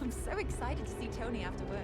I'm so excited to see Tony after work.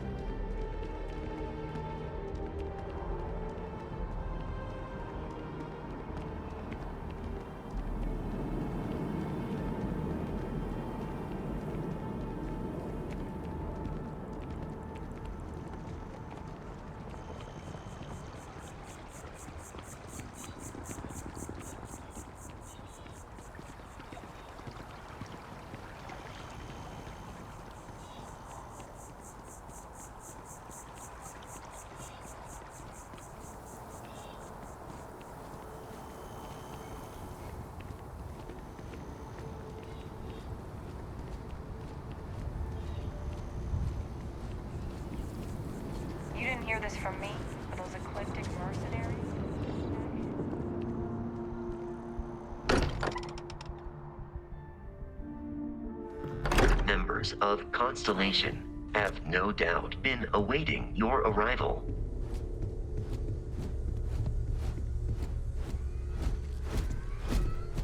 You didn't hear this from me, but those eclectic mercenaries? Members of Constellation have no doubt been awaiting your arrival.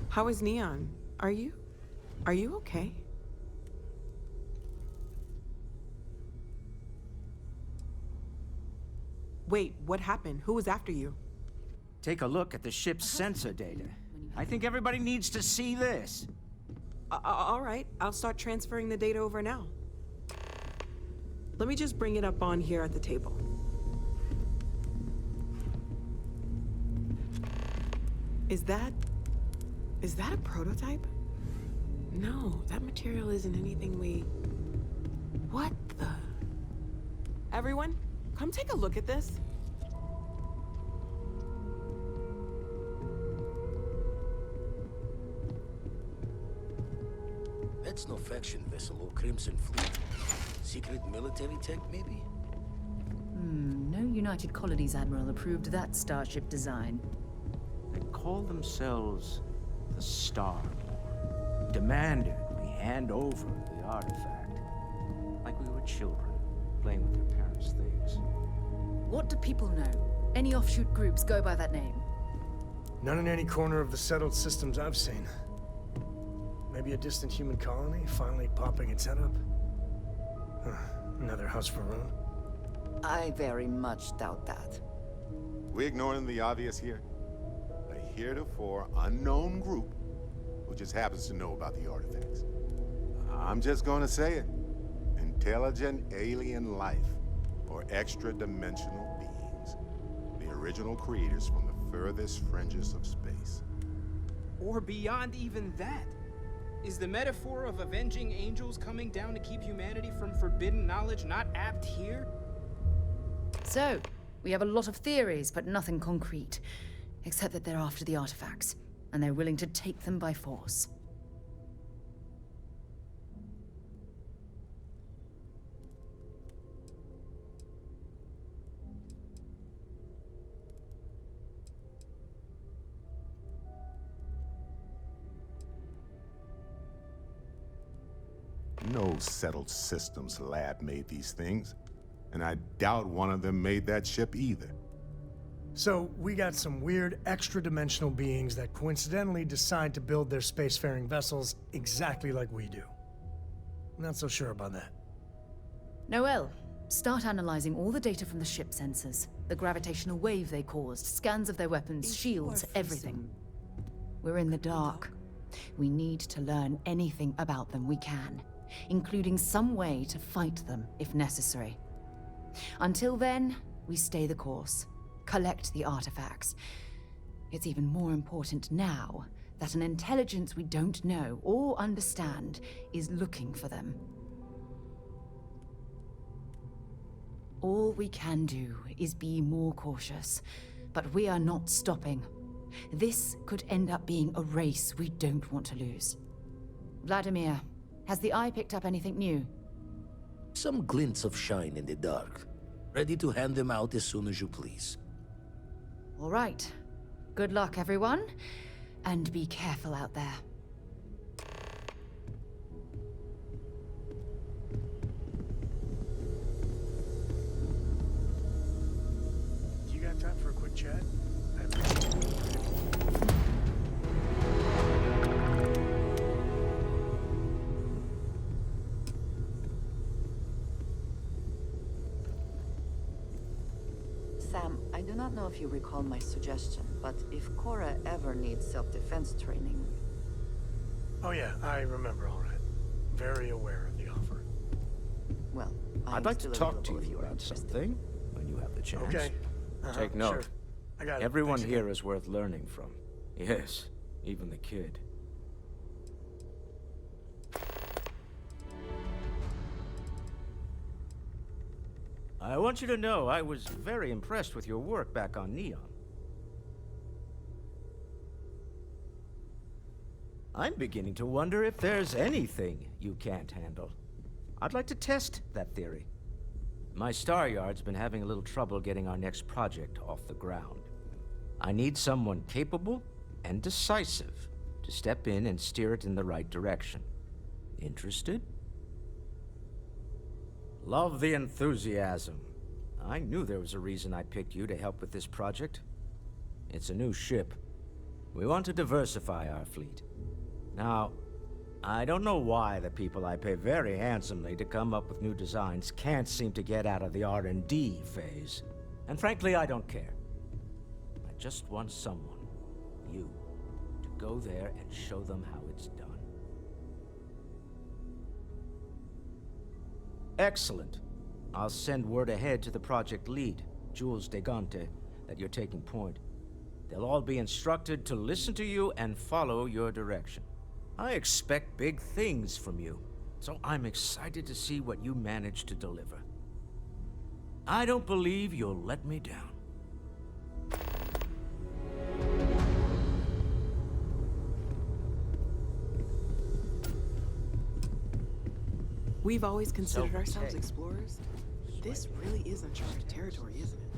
How is Neon? Are you okay? Wait, what happened? Who was after you? Take a look at the ship's sensor data. I think everybody needs to see this. All right, I'll start transferring the data over now. Let me just bring it up on here at the table. Is that a prototype? No, that material isn't anything we... What the... Everyone, come take a look at this. That's no faction vessel or Crimson Fleet. Secret military tech, maybe? No United Colonies Admiral approved that starship design. They call themselves the Star Lord. Demanded we hand over the artifact. Like we were children, playing with their parents' things. What do people know? Any offshoot groups go by that name? None in any corner of the settled systems I've seen. Maybe a distant human colony finally popping its head up? Huh, another house for Rune? I very much doubt that. We ignoring the obvious here? A heretofore unknown group who just happens to know about the artifacts. I'm just gonna say it. Intelligent alien life, or extra-dimensional beings. The original creators from the furthest fringes of space. Or beyond even that. Is the metaphor of avenging angels coming down to keep humanity from forbidden knowledge not apt here? So, we have a lot of theories, but nothing concrete. Except that they're after the artifacts, and they're willing to take them by force. No settled systems lab made these things, and I doubt one of them made that ship either. So, we got some weird extra-dimensional beings that coincidentally decide to build their spacefaring vessels exactly like we do. Not so sure about that. Noel, start analyzing all the data from the ship sensors. The gravitational wave they caused, scans of their weapons, shields, everything. We're in the dark. We need to learn anything about them we can, including some way to fight them if necessary. Until then, we stay the course. Collect the artifacts. It's even more important now that an intelligence we don't know or understand is looking for them. All we can do is be more cautious, but we are not stopping. This could end up being a race we don't want to lose. Vladimir, has the Eye picked up anything new? Some glints of shine in the dark. Ready to hand them out as soon as you please. All right. Good luck, everyone. And be careful out there. You got time for a quick chat? not know if you recall my suggestion, but if Cora ever needs self-defense training... Oh yeah, I remember all right. Very aware of the offer. Well, I'd like to talk to you about something when you have the chance. Okay. Take note. Sure. I got it. Everyone Thanks here again. is worth learning from. Yes, even the kid. I want you to know I was very impressed with your work back on Neon. I'm beginning to wonder if there's anything you can't handle. I'd like to test that theory. My Star Yard's been having a little trouble getting our next project off the ground. I need someone capable and decisive to step in and steer it in the right direction. Interested? Love the enthusiasm. I knew there was a reason I picked you to help with this project. It's a new ship. We want to diversify our fleet. Now, I don't know why the people I pay very handsomely to come up with new designs can't seem to get out of the R&D phase. And frankly, I don't care. I just want someone, you, to go there and show them how it's done. Excellent. I'll send word ahead to the project lead, Jules Degante, that you're taking point. They'll all be instructed to listen to you and follow your direction. I expect big things from you, so I'm excited to see what you manage to deliver. I don't believe you'll let me down. We've always considered So ourselves okay. explorers. This really is uncharted territory, isn't it?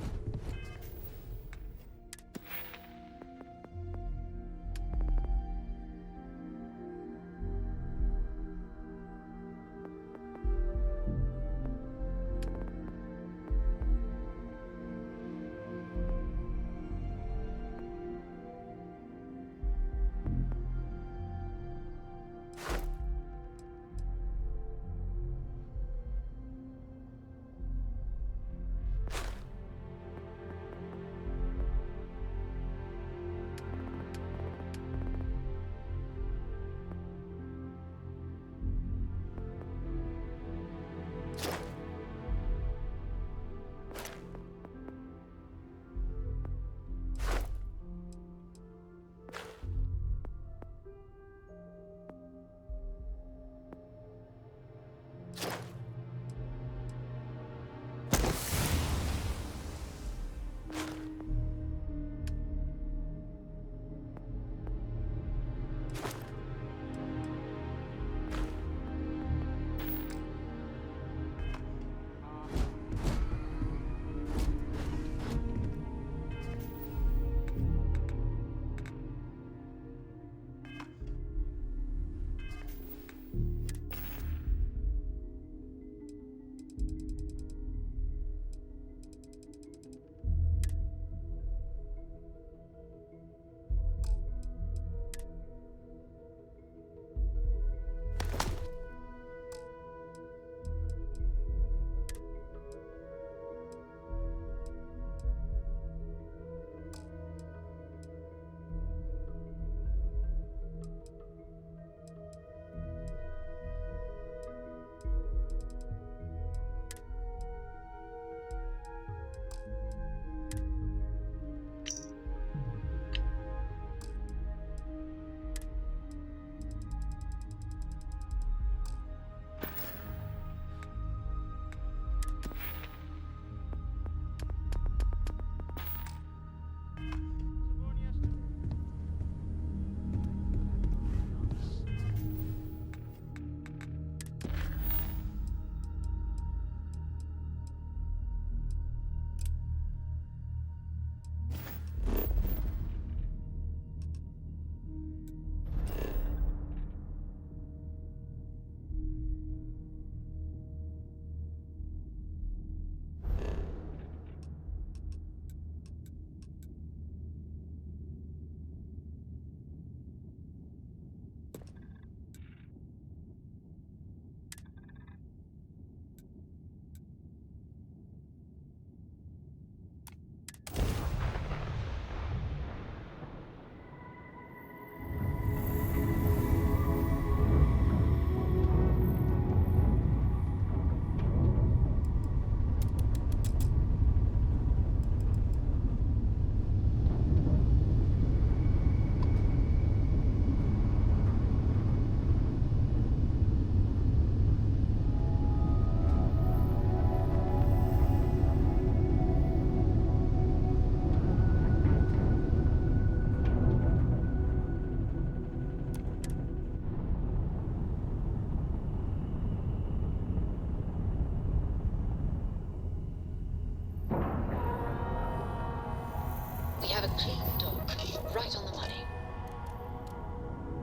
have a clean dock, right on the money.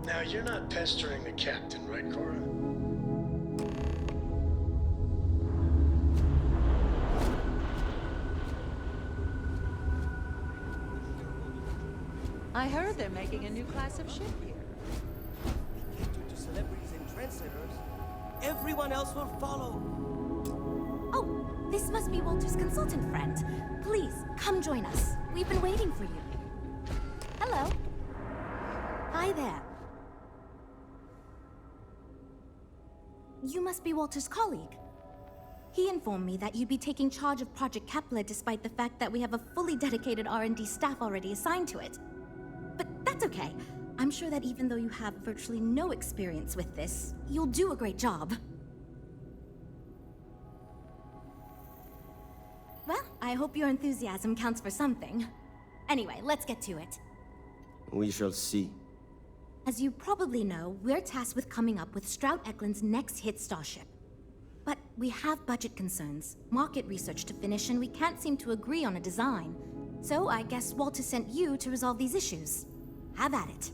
Now, you're not pestering the captain, right, Cora? I heard they're making a new class of ship here. They cater to celebrities and trendsetters. Everyone else will follow. Oh, this must be Walter's consultant friend. Please, come join us. We've been waiting for you. Hello. Hi there. You must be Walter's colleague. He informed me that you'd be taking charge of Project Kepler despite the fact that we have a fully dedicated R&D staff already assigned to it. But that's okay. I'm sure that even though you have virtually no experience with this, you'll do a great job. Well, I hope your enthusiasm counts for something. Anyway, let's get to it. We shall see. As you probably know, we're tasked with coming up with Stroud Eklund's next hit starship. But we have budget concerns, market research to finish, and we can't seem to agree on a design. So I guess Walter sent you to resolve these issues. Have at it.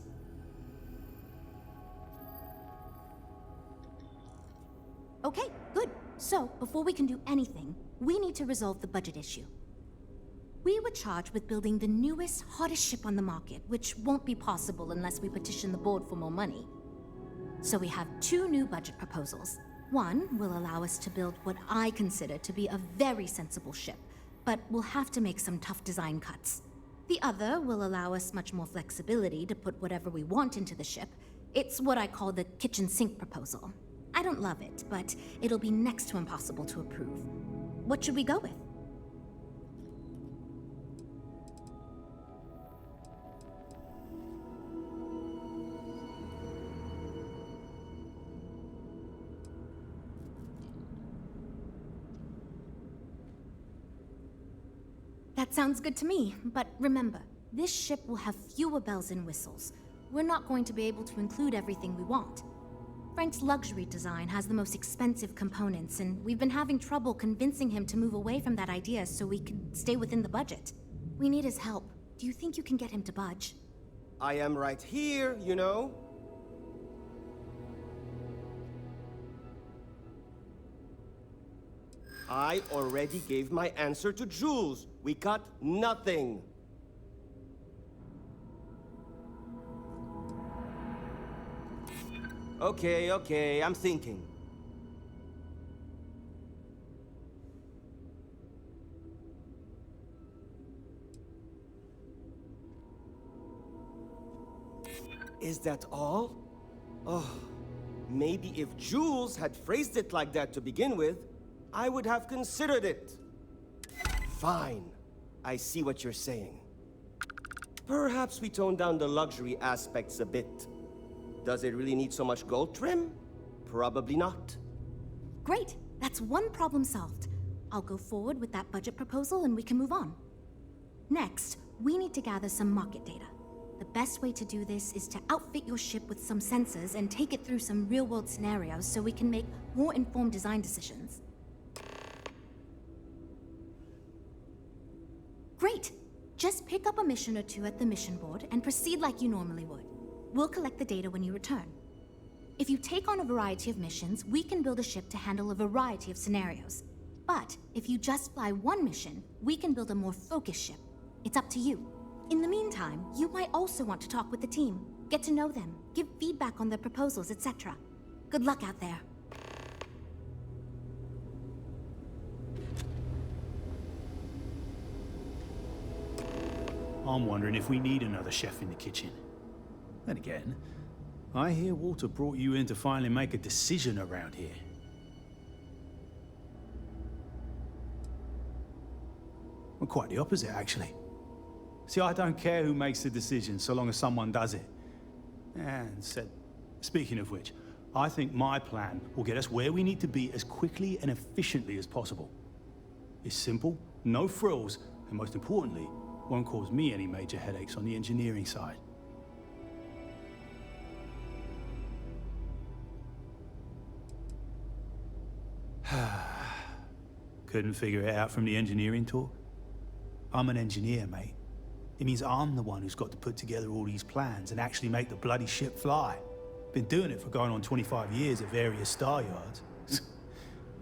Okay, good. So, before we can do anything, we need to resolve the budget issue. We were charged with building the newest, hottest ship on the market, which won't be possible unless we petition the board for more money. So we have two new budget proposals. One will allow us to build what I consider to be a very sensible ship, but we'll have to make some tough design cuts. The other will allow us much more flexibility to put whatever we want into the ship. It's what I call the kitchen sink proposal. I don't love it, but it'll be next to impossible to approve. What should we go with? That sounds good to me, but remember, this ship will have fewer bells and whistles. We're not going to be able to include everything we want. Frank's luxury design has the most expensive components, and we've been having trouble convincing him to move away from that idea so we can stay within the budget. We need his help. Do you think you can get him to budge? I am right here, you know. I already gave my answer to Jules. We got nothing. Okay, I'm thinking. Is that all? Oh, maybe if Jules had phrased it like that to begin with, I would have considered it. Fine. I see what you're saying. Perhaps we tone down the luxury aspects a bit. Does it really need so much gold trim? Probably not. Great. That's one problem solved. I'll go forward with that budget proposal and we can move on. Next, we need to gather some market data. The best way to do this is to outfit your ship with some sensors and take it through some real-world scenarios so we can make more informed design decisions. Great! Just pick up a mission or two at the mission board and proceed like you normally would. We'll collect the data when you return. If you take on a variety of missions, we can build a ship to handle a variety of scenarios. But if you just fly one mission, we can build a more focused ship. It's up to you. In the meantime, you might also want to talk with the team, get to know them, give feedback on their proposals, etc. Good luck out there. I'm wondering if we need another chef in the kitchen. Then again, I hear Walter brought you in to finally make a decision around here. Well, quite the opposite, actually. See, I don't care who makes the decision, so long as someone does it. Speaking of which, I think my plan will get us where we need to be as quickly and efficiently as possible. It's simple, no frills, and most importantly, won't cause me any major headaches on the engineering side. Couldn't figure it out from the engineering talk? I'm an engineer, mate. It means I'm the one who's got to put together all these plans and actually make the bloody ship fly. Been doing it for going on 25 years at various star yards.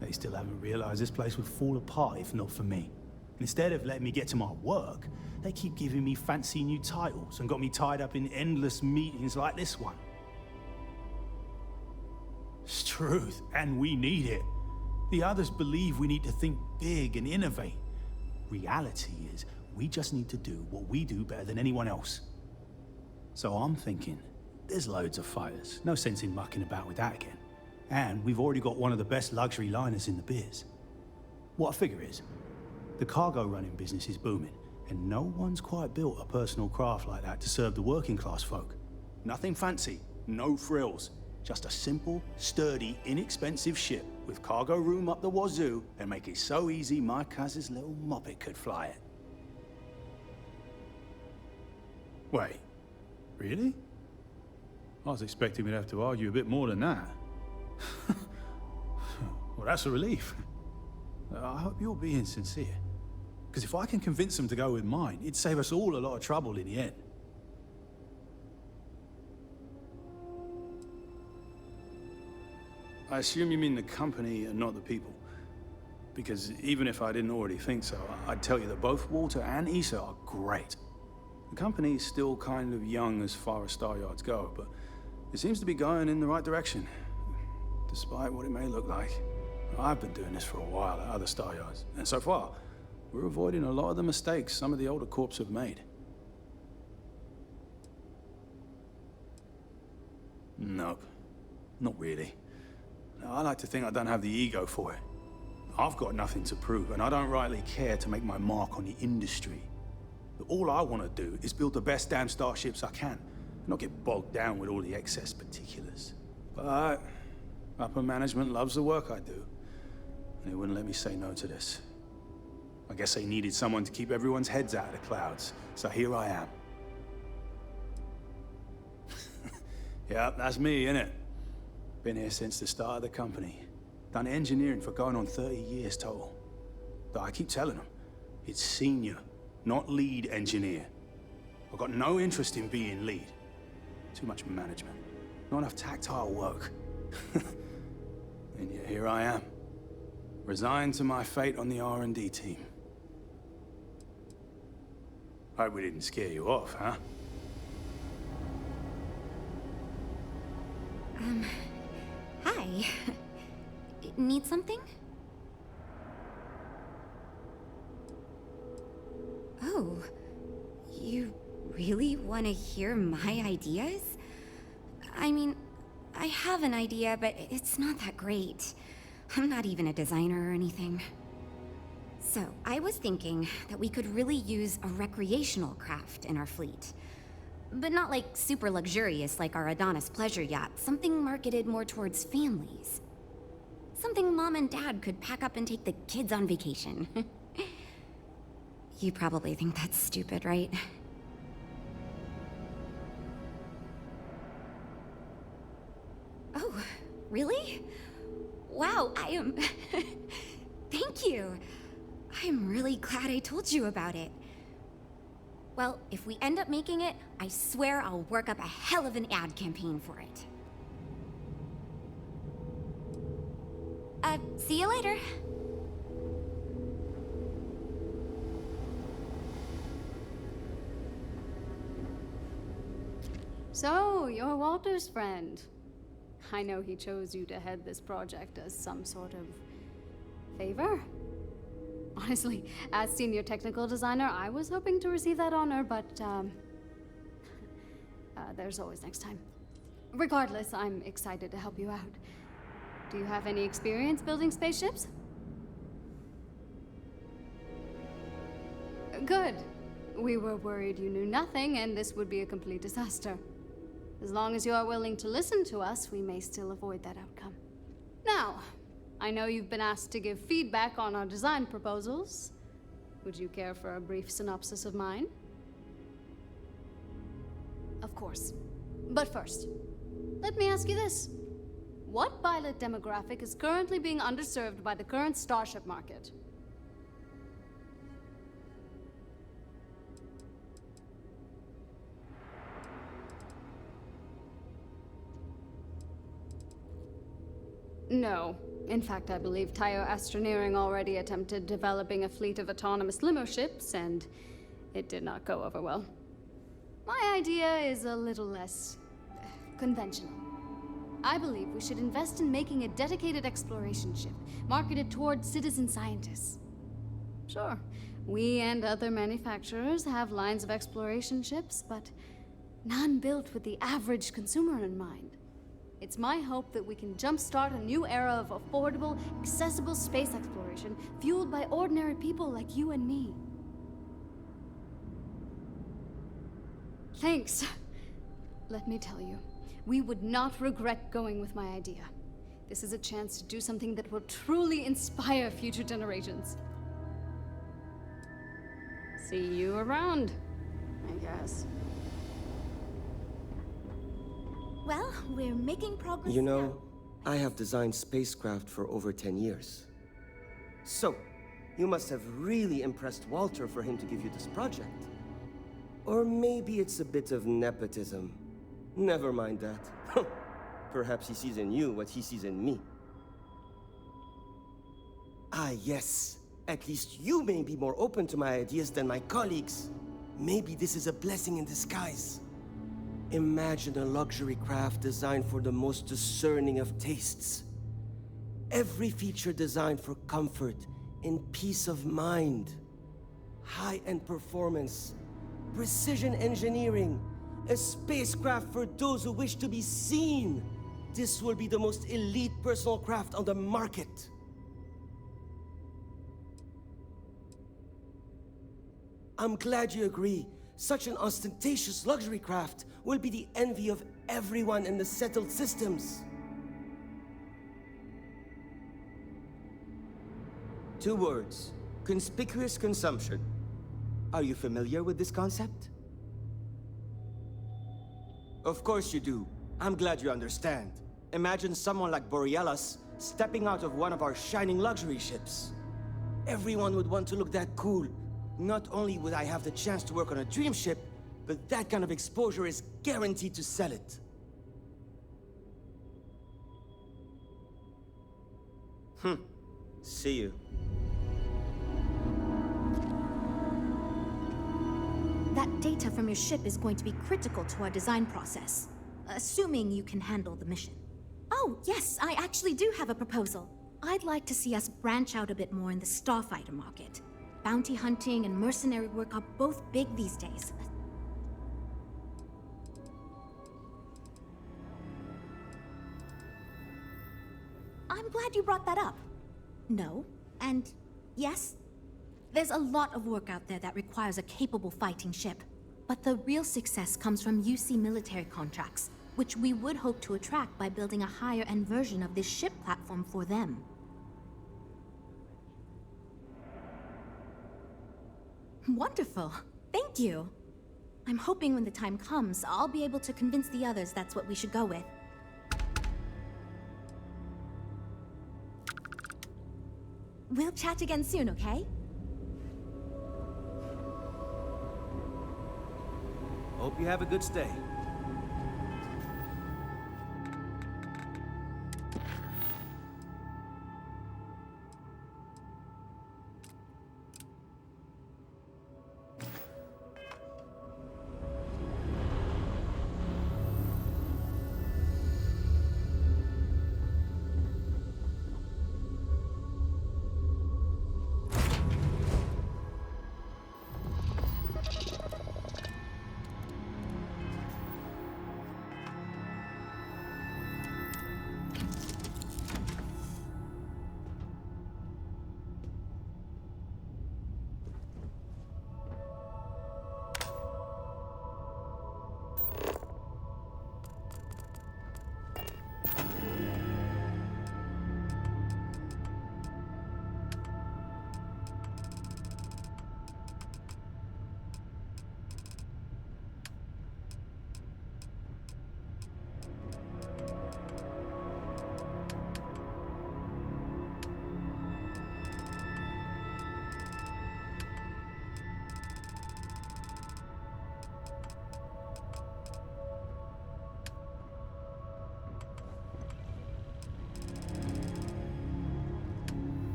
They still haven't realized this place would fall apart if not for me. Instead of letting me get to my work, they keep giving me fancy new titles and got me tied up in endless meetings like this one. It's truth, and we need it. The others believe we need to think big and innovate. Reality is, we just need to do what we do better than anyone else. So I'm thinking, there's loads of fighters. No sense in mucking about with that again. And we've already got one of the best luxury liners in the biz. What I figure is, the cargo running business is booming, and no one's quite built a personal craft like that to serve the working class folk. Nothing fancy, no frills. Just a simple, sturdy, inexpensive ship with cargo room up the wazoo and make it so easy my cousin's little moppet could fly it. Wait, really? I was expecting we'd have to argue a bit more than that. Well, that's a relief. I hope you're being sincere. Because if I can convince them to go with mine, it'd save us all a lot of trouble in the end. I assume you mean the company and not the people. Because even if I didn't already think so, I'd tell you that both Walter and Issa are great. The company is still kind of young as far as Star Yards go, but it seems to be going in the right direction, despite what it may look like. I've been doing this for a while at other Star Yards, and so far, we're avoiding a lot of the mistakes some of the older corps have made. Nope, not really. I like to think I don't have the ego for it. I've got nothing to prove, and I don't rightly care to make my mark on the industry. All I want to do is build the best damn starships I can, not get bogged down with all the excess particulars. But upper management loves the work I do, and they wouldn't let me say no to this. I guess they needed someone to keep everyone's heads out of the clouds, so here I am. Yeah, that's me, innit? Been here since the start of the company. Done engineering for going on 30 years total. But I keep telling them, it's senior, not lead engineer. I've got no interest in being lead. Too much management. Not enough tactile work. And yet here I am. Resigned to my fate on the R&D team. Hope we didn't scare you off, huh? Hi. Need something? Oh, you really want to hear my ideas? I mean, I have an idea, but it's not that great. I'm not even a designer or anything. So, I was thinking that we could really use a recreational craft in our fleet. But not like super luxurious like our Adonis pleasure yacht, something marketed more towards families. Something Mom and Dad could pack up and take the kids on vacation. You probably think that's stupid, right? Oh, really? Wow, I am... Thank you. I'm really glad I told you about it. Well, if we end up making it, I swear I'll work up a hell of an ad campaign for it. See you later. So, you're Walter's friend. I know he chose you to head this project as some sort of favor. Honestly, as senior technical designer, I was hoping to receive that honor, but there's always next time. Regardless, I'm excited to help you out. Do you have any experience building spaceships? Good. We were worried you knew nothing, and this would be a complete disaster. As long as you are willing to listen to us, we may still avoid that outcome. Now, I know you've been asked to give feedback on our design proposals. Would you care for a brief synopsis of mine? Of course. But first, let me ask you this. What pilot demographic is currently being underserved by the current starship market? No. In fact, I believe Tayo Astroneering already attempted developing a fleet of autonomous limo ships, and it did not go over well. My idea is a little less conventional. I believe we should invest in making a dedicated exploration ship, marketed towards citizen scientists. Sure, we and other manufacturers have lines of exploration ships, but none built with the average consumer in mind. It's my hope that we can jumpstart a new era of affordable, accessible space exploration, fueled by ordinary people like you and me. Thanks. Let me tell you, we would not regret going with my idea. This is a chance to do something that will truly inspire future generations. See you around, I guess. Well, we're making progress. You know, I have designed spacecraft for over 10 years. So, you must have really impressed Walter for him to give you this project. Or maybe it's a bit of nepotism. Never mind that. Perhaps he sees in you what he sees in me. Ah, yes. At least you may be more open to my ideas than my colleagues. Maybe this is a blessing in disguise. Imagine a luxury craft designed for the most discerning of tastes. Every feature designed for comfort and peace of mind. High-end performance, precision engineering, a spacecraft for those who wish to be seen. This will be the most elite personal craft on the market. I'm glad you agree. Such an ostentatious luxury craft will be the envy of everyone in the settled systems. 2 words. Conspicuous consumption. Are you familiar with this concept? Of course you do. I'm glad you understand. Imagine someone like Borealis stepping out of one of our shining luxury ships. Everyone would want to look that cool. Not only would I have the chance to work on a dream ship, but that kind of exposure is guaranteed to sell it. See you. That data from your ship is going to be critical to our design process, assuming you can handle the mission. Oh, yes, I actually do have a proposal. I'd like to see us branch out a bit more in the starfighter market. Bounty hunting and mercenary work are both big these days. I'm glad you brought that up. No, and yes. There's a lot of work out there that requires a capable fighting ship. But the real success comes from UC military contracts, which we would hope to attract by building a higher-end version of this ship platform for them. Wonderful. Thank you. I'm hoping when the time comes, I'll be able to convince the others that's what we should go with. We'll chat again soon, okay? Hope you have a good stay.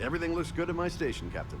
Everything looks good at my station, Captain.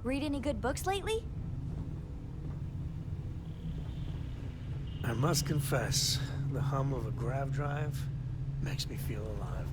Read any good books lately? I must confess, the hum of a grav drive makes me feel alive.